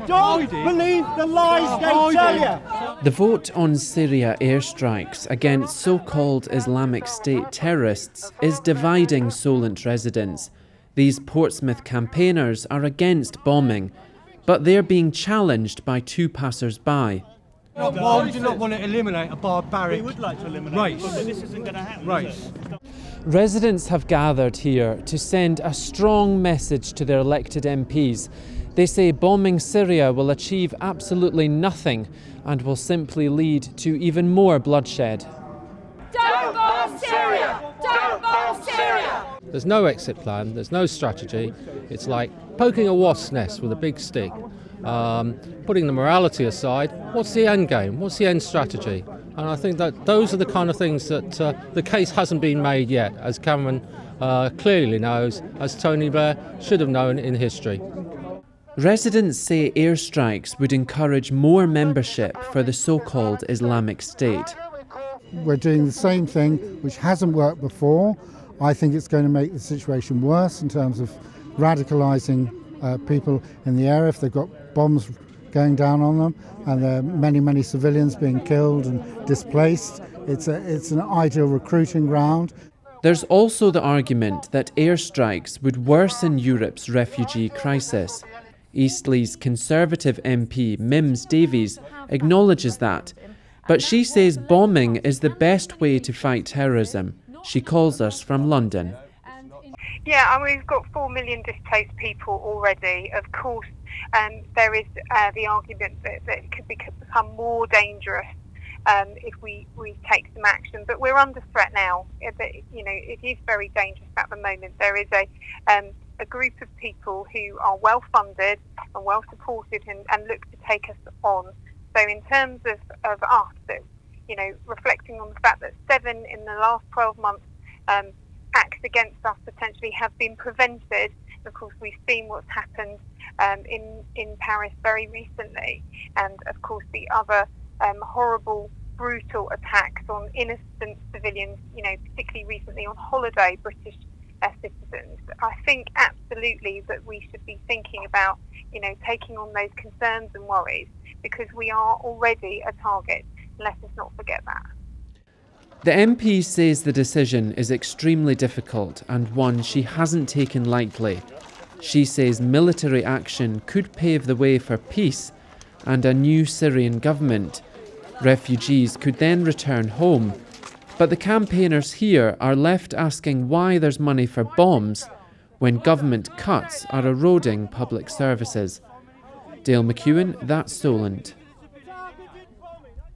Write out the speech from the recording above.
Don't believe the lies they tell you. The vote on Syria airstrikes against so-called Islamic State terrorists is dividing Solent residents. These Portsmouth campaigners are against bombing, but they're being challenged by two passers-by. Why would you not want to eliminate a barbaric We would like to eliminate race? but this isn't going to happen. Race. Residents have gathered here to send a strong message to their elected MPs. They say bombing Syria will achieve absolutely nothing and will simply lead to even more bloodshed. Don't bomb Syria! Don't bomb Syria! There's no exit plan, there's no strategy. It's like poking a wasp's nest with a big stick. Putting the morality aside, what's the end game? What's the end strategy? And I think that those are the kind of things that the case hasn't been made yet, as Cameron clearly knows, as Tony Blair should have known in history. Residents say airstrikes would encourage more membership for the so-called Islamic State. We're doing the same thing, which hasn't worked before. I think it's going to make the situation worse in terms of radicalising people in the area if they've got bombs going down on them, and there are many civilians being killed and displaced. It's an ideal recruiting ground. There's also the argument that airstrikes would worsen Europe's refugee crisis. Eastleigh's Conservative MP Mims Davies acknowledges that, but she says bombing is the best way to fight terrorism. She calls us from London. Yeah, and we've got 4 million displaced people already. Of course, there is the argument that it could become more dangerous if we take some action. But we're under threat now. It is very dangerous at the moment. There is a group of people who are well funded and well supported and look to take us on. So in terms of us, reflecting on the fact that 7 in the last 12 months acts against us potentially have been prevented. Of course, we've seen what's happened in Paris very recently, and of course the other horrible, brutal attacks on innocent civilians, particularly recently on holiday British citizens. I think absolutely that we should be thinking about, taking on those concerns and worries, because we are already a target. Let us not forget that. The MP says the decision is extremely difficult and one she hasn't taken lightly. She says military action could pave the way for peace and a new Syrian government. Refugees could then return home. But the campaigners here are left asking why there's money for bombs when government cuts are eroding public services. Dale McEwan, that's Solent.